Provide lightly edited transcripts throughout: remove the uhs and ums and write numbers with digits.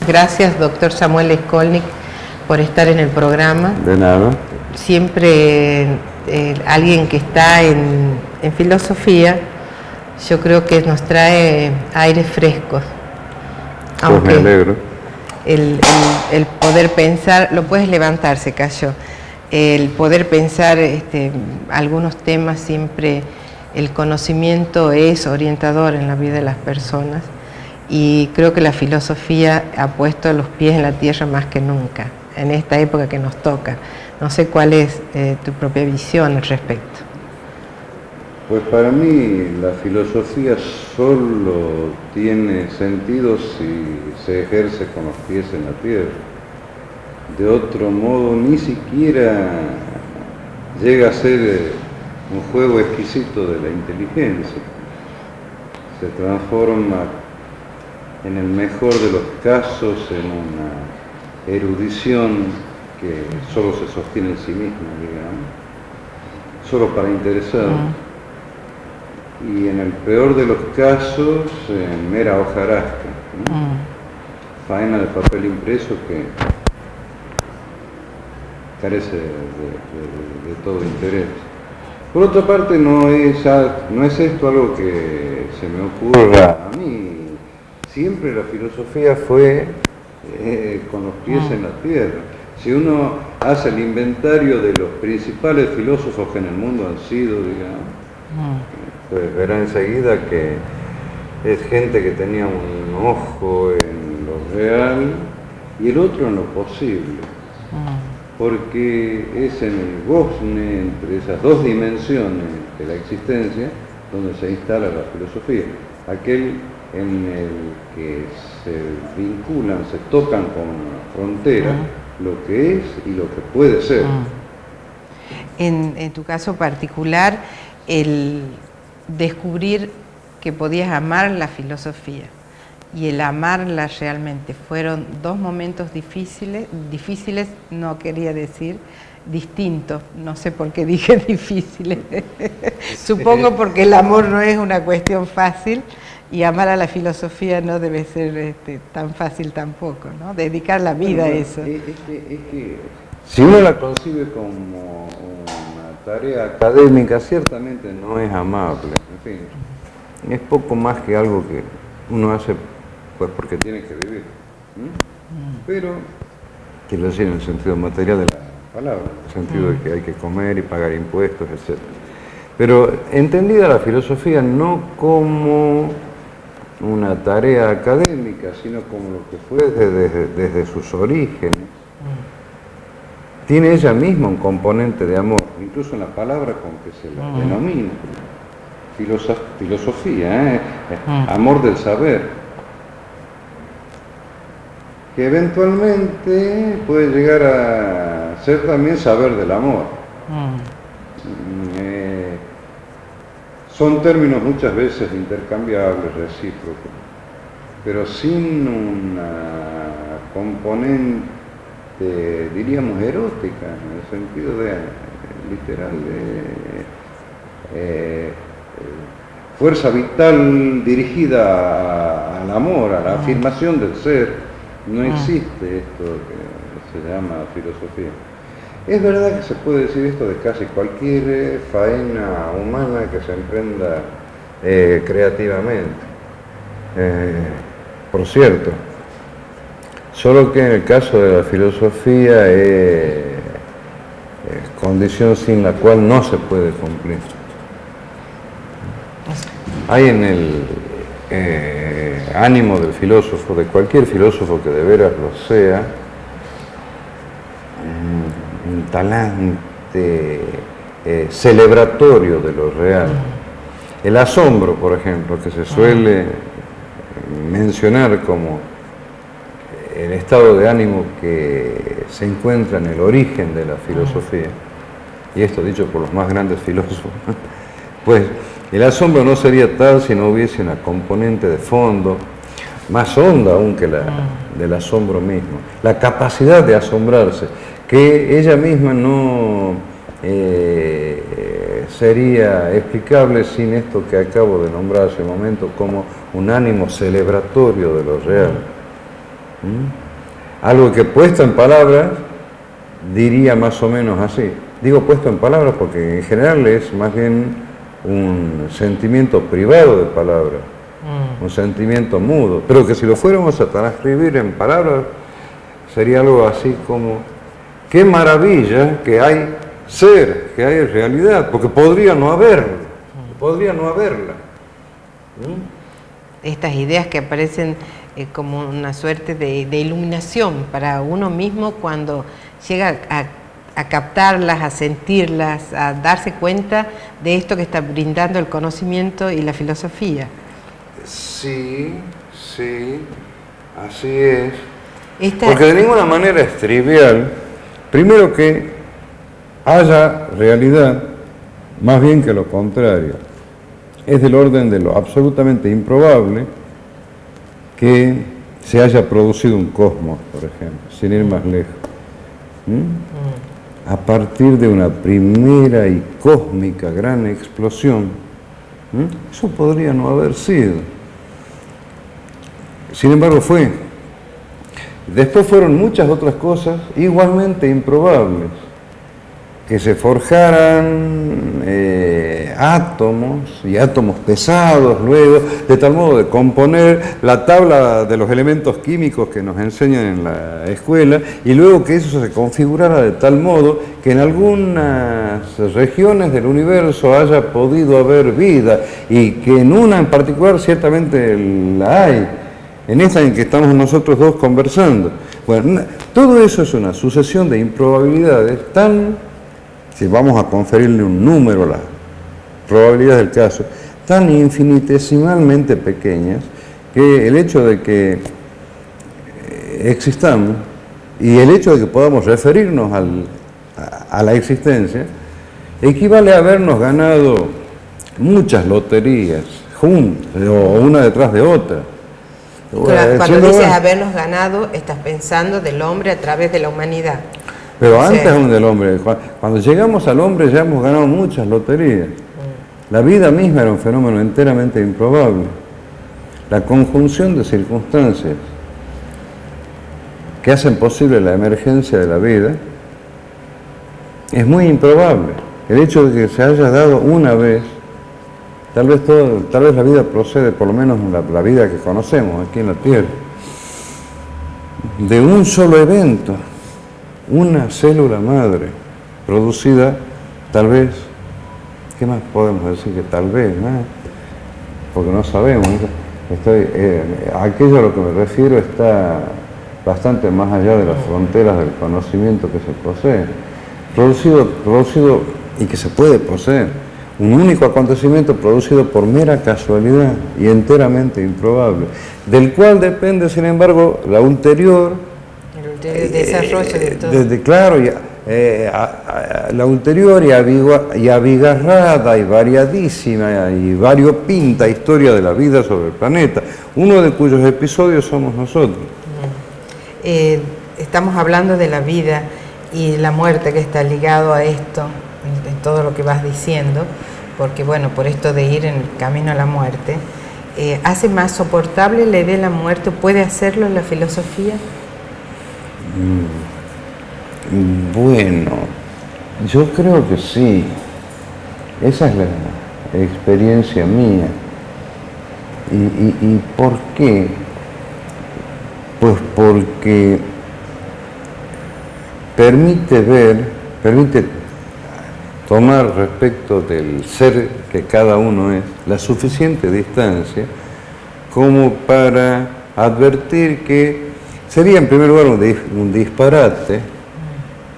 Gracias, doctor Samuel Skolnik, por estar en el programa. De nada. Siempre alguien que está en filosofía, yo creo que nos trae aires frescos. Aunque me alegro. El poder pensar, lo puedes levantar, se cayó. El poder pensar algunos temas, siempre el conocimiento es orientador en la vida de las personas. Y creo que la filosofía ha puesto los pies en la tierra más que nunca, en esta época que nos toca. No sé cuál es tu propia visión al respecto. Pues para mí la filosofía solo tiene sentido si se ejerce con los pies en la tierra. De otro modo, ni siquiera llega a ser un juego exquisito de la inteligencia. Se transforma, en el mejor de los casos, en una erudición que solo se sostiene en sí misma, digamos, solo para interesar. Y en el peor de los casos, en mera hojarasca, ¿no? Faena de papel impreso que carece de todo interés. Por otra parte, no es esto algo que se me ocurra a mí. Siempre la filosofía fue con los pies en la tierra. Si uno hace el inventario de los principales filósofos que en el mundo han sido, digamos, pues verá enseguida que es gente que tenía un ojo en lo real y el otro en lo posible. Porque es en el gozne entre esas dos dimensiones de la existencia donde se instala la filosofía. Aquel en el que se vinculan, se tocan con la frontera, lo que es y lo que puede ser. En tu caso particular, el descubrir que podías amar la filosofía y el amarla realmente fueron dos momentos difíciles, no quería decir distintos, no sé por qué dije difíciles, supongo porque el amor no es una cuestión fácil y amar a la filosofía no debe ser tan fácil tampoco, ¿no? Dedicar la vida a eso. Es que si uno la concibe como una tarea académica, ciertamente no es amable, en fin, es poco más que algo que uno hace pues porque tiene que vivir, pero quiero decir en el sentido material de la palabra, en el sentido de que hay que comer y pagar impuestos, etc. Pero entendida la filosofía no como una tarea académica, sino como lo que fue desde sus orígenes, tiene ella misma un componente de amor, incluso en la palabra con que se la denomina, filosofía, amor del saber, que eventualmente puede llegar a ser también saber del amor. Son términos muchas veces intercambiables, recíprocos, pero sin una componente, diríamos, erótica, en el sentido literal de fuerza vital dirigida al amor, a la afirmación del ser. No existe esto que se llama filosofía. Es verdad que se puede decir esto de casi cualquier faena humana que se emprenda creativamente. Por cierto, solo que en el caso de la filosofía es condición sin la cual no se puede cumplir. Hay en el ánimo del filósofo, de cualquier filósofo que de veras lo sea, un talante celebratorio de lo real. El asombro, por ejemplo, que se suele mencionar como el estado de ánimo que se encuentra en el origen de la filosofía, y esto dicho por los más grandes filósofos, pues el asombro no sería tal si no hubiese una componente de fondo, más honda aún que la del asombro mismo, la capacidad de asombrarse, que ella misma no sería explicable sin esto que acabo de nombrar hace un momento como un ánimo celebratorio de lo real. Algo que puesto en palabras diría más o menos así. Digo puesto en palabras porque en general es más bien un sentimiento privado de palabras, un sentimiento mudo, pero que si lo fuéramos a transcribir en palabras sería algo así como: qué maravilla que hay ser, que hay realidad, porque podría no haberla. Estas ideas que aparecen como una suerte de iluminación para uno mismo cuando llega a captarlas, a sentirlas, a darse cuenta de esto que está brindando el conocimiento y la filosofía. Sí, así es. Porque de ninguna manera es trivial, primero, que haya realidad, más bien que lo contrario. Es del orden de lo absolutamente improbable que se haya producido un cosmos, por ejemplo, sin ir más lejos. A partir de una primera y cósmica gran explosión, eso podría no haber sido. Sin embargo fue. Después fueron muchas otras cosas igualmente improbables. Que se forjaran átomos y átomos pesados luego, de tal modo de componer la tabla de los elementos químicos que nos enseñan en la escuela, y luego que eso se configurara de tal modo que en algunas regiones del universo haya podido haber vida, y que en una en particular ciertamente la hay, en esta en que estamos nosotros dos conversando. Bueno, todo eso es una sucesión de improbabilidades si vamos a conferirle un número a las probabilidades del caso, tan infinitesimalmente pequeñas, que el hecho de que existamos y el hecho de que podamos referirnos a la existencia equivale a habernos ganado muchas loterías juntas, o una detrás de otra. Cuando dices habernos ganado, estás pensando del hombre a través de la humanidad. Pero antes aún del hombre, cuando llegamos al hombre ya hemos ganado muchas loterías. La vida misma era un fenómeno enteramente improbable. La conjunción de circunstancias que hacen posible la emergencia de la vida es muy improbable. El hecho de que se haya dado una vez, tal vez la vida procede, por lo menos la vida que conocemos aquí en la Tierra, de un solo evento. Una célula madre producida, tal vez, ¿qué más podemos decir que tal vez? Porque no sabemos. Aquello a lo que me refiero está bastante más allá de las fronteras del conocimiento que se posee. Producido y que se puede poseer. Un único acontecimiento producido por mera casualidad y enteramente improbable, del cual depende, sin embargo, la ulterior desarrollo de todo. La ulterior y abigarrada y variadísima y variopinta historia de la vida sobre el planeta, uno de cuyos episodios somos nosotros. Estamos hablando de la vida y la muerte que está ligado a esto, en todo lo que vas diciendo, porque bueno, por esto de ir en el camino a la muerte, ¿hace más soportable la idea de la muerte? ¿Puede hacerlo la filosofía? Bueno, yo creo que sí. Esa es la experiencia mía. ¿Y por qué? Pues porque permite tomar respecto del ser que cada uno es la suficiente distancia como para advertir que sería en primer lugar un disparate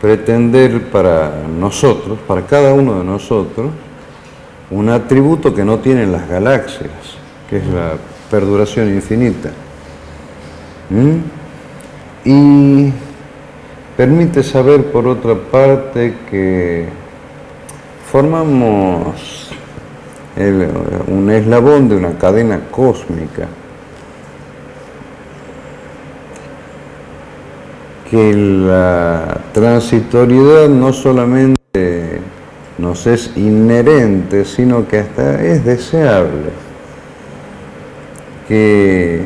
pretender para nosotros, para cada uno de nosotros, un atributo que no tienen las galaxias, que es la perduración infinita. Y permite saber, por otra parte, que formamos un eslabón de una cadena cósmica, que la transitoriedad no solamente nos es inherente, sino que hasta es deseable, que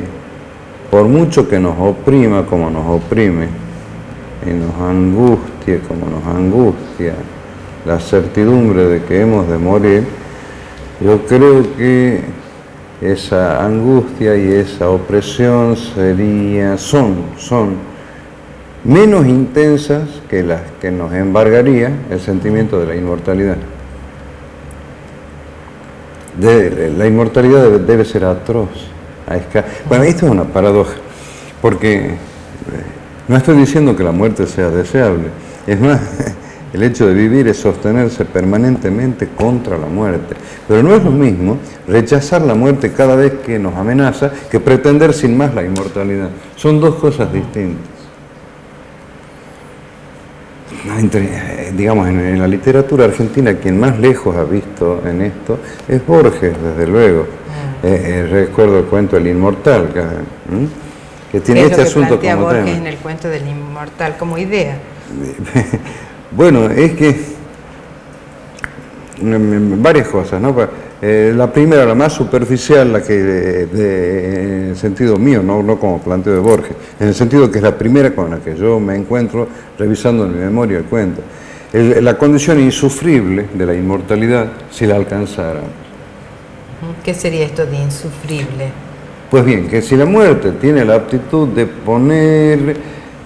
por mucho que nos oprima como nos oprime, y nos angustie como nos angustia la certidumbre de que hemos de morir, yo creo que esa angustia y esa opresión son menos intensas que las que nos embargaría el sentimiento de la inmortalidad. La inmortalidad debe ser atroz. Bueno, esto es una paradoja, porque no estoy diciendo que la muerte sea deseable. Es más, el hecho de vivir es sostenerse permanentemente contra la muerte. Pero no es lo mismo rechazar la muerte cada vez que nos amenaza que pretender sin más la inmortalidad. Son dos cosas distintas. Digamos, en la literatura argentina, quien más lejos ha visto en esto es Borges, desde luego. Recuerdo el cuento El Inmortal, que tiene este asunto como tema. Borges en el cuento del Inmortal como idea? Bueno, es que varias cosas, ¿no? La primera, la más superficial, la que en el sentido mío, no como planteo de Borges, en el sentido que es la primera con la que yo me encuentro revisando en mi memoria el cuento. La condición insufrible de la inmortalidad si la alcanzara. ¿Qué sería esto de insufrible? Pues bien, que si la muerte tiene la aptitud de poner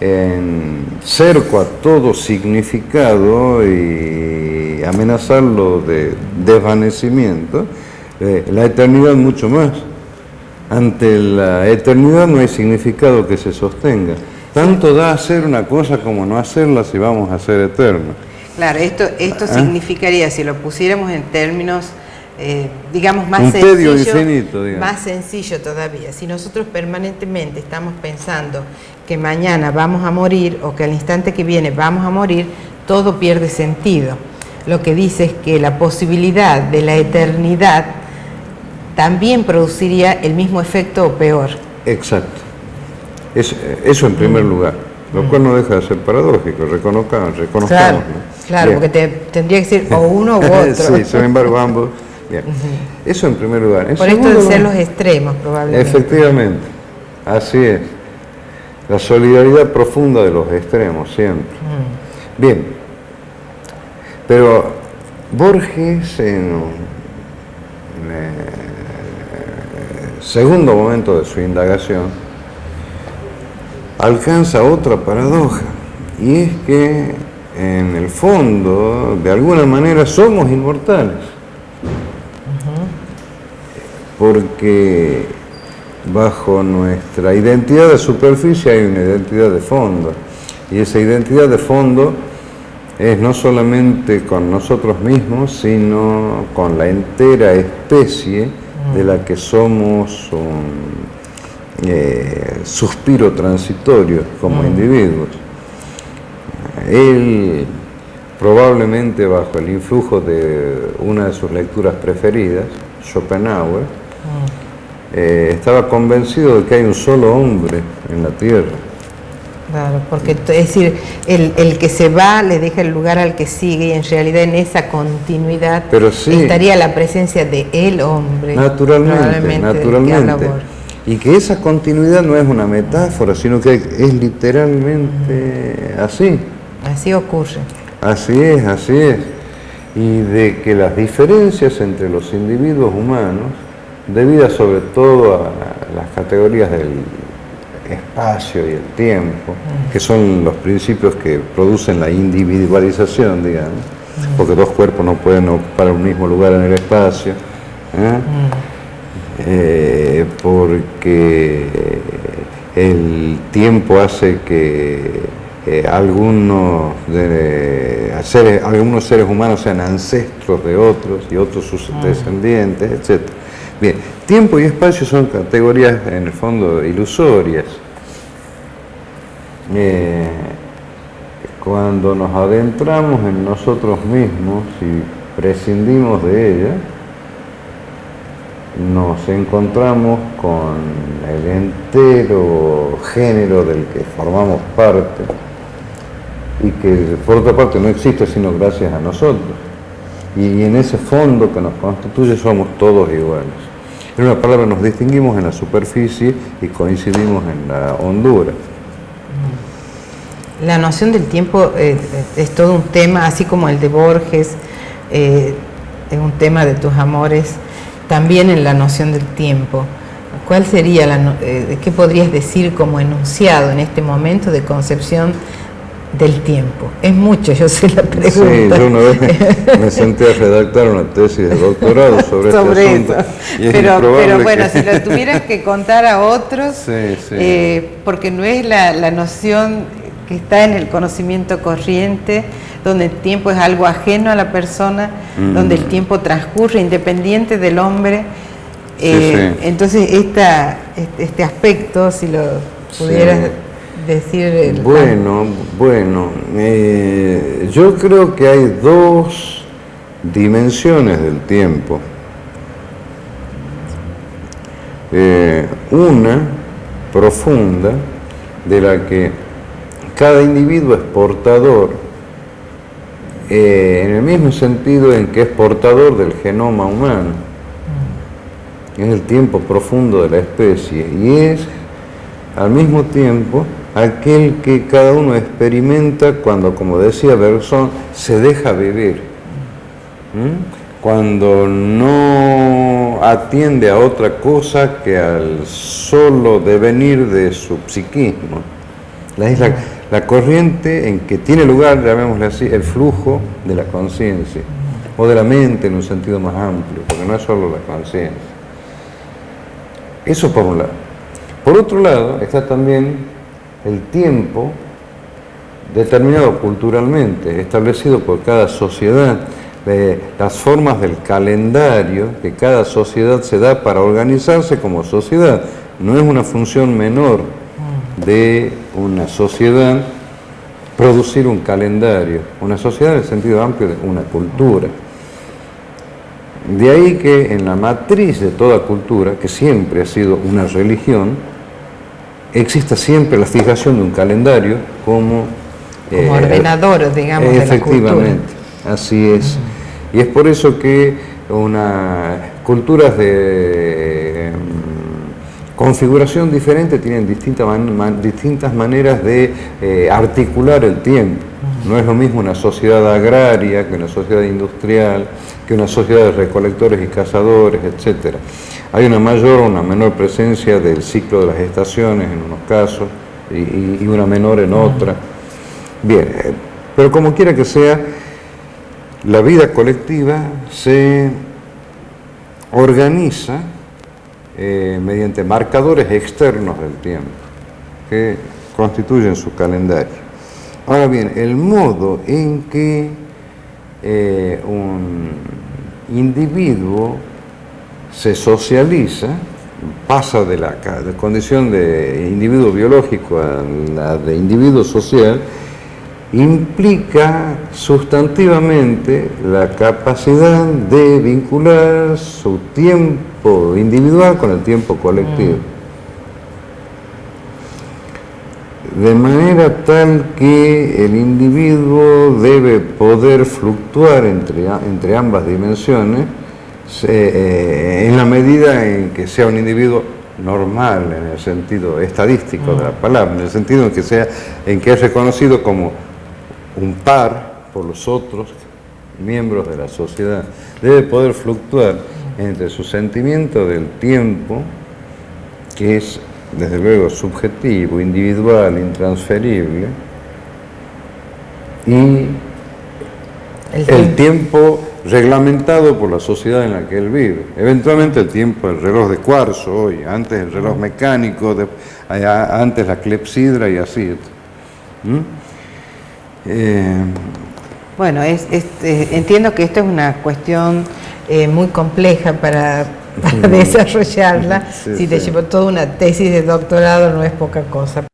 en cerco a todo significado y amenazarlo de desvanecimiento, la eternidad mucho más. Ante la eternidad no hay significado que se sostenga. Tanto da hacer una cosa como no hacerla si vamos a ser eternos. Claro, esto significaría, si lo pusiéramos en términos, digamos, más tedio infinito, digamos. Más sencillo todavía. Si nosotros permanentemente estamos pensando que mañana vamos a morir o que al instante que viene vamos a morir, todo pierde sentido. Lo que dice es que la posibilidad de la eternidad también produciría el mismo efecto o peor. Exacto. Eso en primer lugar, lo cual no deja de ser paradójico, reconozcamos. Claro, ¿no? Claro, porque tendría que ser o uno u otro. Sí, sin embargo ambos. Bien. Eso en primer lugar. Por esto de ser los extremos, probablemente. Efectivamente, así es. La solidaridad profunda de los extremos, siempre. Bien, pero Borges en segundo momento de su indagación alcanza otra paradoja, y es que en el fondo, de alguna manera, somos inmortales. Porque bajo nuestra identidad de superficie hay una identidad de fondo, y esa identidad de fondo es no solamente con nosotros mismos, sino con la entera especie de la que somos un suspiro transitorio como individuos. Él, probablemente bajo el influjo de una de sus lecturas preferidas, Schopenhauer, estaba convencido de que hay un solo hombre en la Tierra. Claro, porque es decir, el que se va le deja el lugar al que sigue, y en realidad en esa continuidad estaría la presencia de el hombre. Naturalmente. Y que esa continuidad no es una metáfora, sino que es literalmente así. Así ocurre. Así es. Y de que las diferencias entre los individuos humanos, debidas sobre todo a las categorías del espacio y el tiempo, que son los principios que producen la individualización, digamos, porque dos cuerpos no pueden ocupar un mismo lugar en el espacio, porque el tiempo hace que algunos seres humanos sean ancestros de otros y otros sus descendientes, etc. Bien, tiempo y espacio son categorías en el fondo ilusorias. Cuando nos adentramos en nosotros mismos y prescindimos de ellas, nos encontramos con el entero género del que formamos parte y que por otra parte no existe sino gracias a nosotros. Y en ese fondo que nos constituye somos todos iguales. En una palabra, nos distinguimos en la superficie y coincidimos en la hondura. La noción del tiempo es todo un tema, así como el de Borges, es un tema de tus amores, también en la noción del tiempo. ¿Cuál sería, qué podrías decir como enunciado en este momento de concepción del tiempo? Es mucho, yo sé la pregunta. Sí, yo una vez me senté a redactar una tesis de doctorado sobre este asunto. Pero bueno, si lo tuvieras que contar a otros, porque no es la noción que está en el conocimiento corriente, donde el tiempo es algo ajeno a la persona, donde el tiempo transcurre independiente del hombre. Entonces este aspecto, si lo pudieras decir. Bueno, yo creo que hay dos dimensiones del tiempo. Una profunda, de la que cada individuo es portador, en el mismo sentido en que es portador del genoma humano. Es el tiempo profundo de la especie y es al mismo tiempo aquel que cada uno experimenta cuando, como decía Bergson, se deja vivir. Cuando no atiende a otra cosa que al solo devenir de su psiquismo. Es la corriente en que tiene lugar, llamémosle así, el flujo de la conciencia, o de la mente en un sentido más amplio, porque no es solo la conciencia. Eso por un lado. Por otro lado, está también el tiempo determinado culturalmente, establecido por cada sociedad, las formas del calendario que cada sociedad se da para organizarse como sociedad. No es una función menor de una sociedad producir un calendario, una sociedad en el sentido amplio de una cultura. De ahí que en la matriz de toda cultura, que siempre ha sido una religión, exista siempre la fijación de un calendario como ordenador, digamos, de la cultura. Efectivamente, así es. Y es por eso que culturas de configuración diferente tienen distintas maneras de articular el tiempo. No es lo mismo una sociedad agraria que una sociedad industrial, que una sociedad de recolectores y cazadores, etc. Hay una mayor o una menor presencia del ciclo de las estaciones en unos casos y una menor en otra. Bien, pero como quiera que sea, la vida colectiva se organiza mediante marcadores externos del tiempo que constituyen su calendario. Ahora bien, el modo en que un individuo se socializa, pasa de la condición de individuo biológico a la de individuo social, implica sustantivamente la capacidad de vincular su tiempo individual con el tiempo colectivo. De manera tal que el individuo debe poder fluctuar entre ambas dimensiones en la medida en que sea un individuo normal, en el sentido estadístico de la palabra, en el sentido en que es reconocido como un par por los otros miembros de la sociedad. Debe poder fluctuar entre su sentimiento del tiempo, que es desde luego subjetivo, individual, intransferible, y el tiempo reglamentado por la sociedad en la que él vive. Eventualmente el tiempo, el reloj de cuarzo hoy, antes el reloj mecánico, antes la clepsidra y así. Bueno, entiendo que esto es una cuestión muy compleja para desarrollarla. Si te llevó toda una tesis de doctorado, no es poca cosa.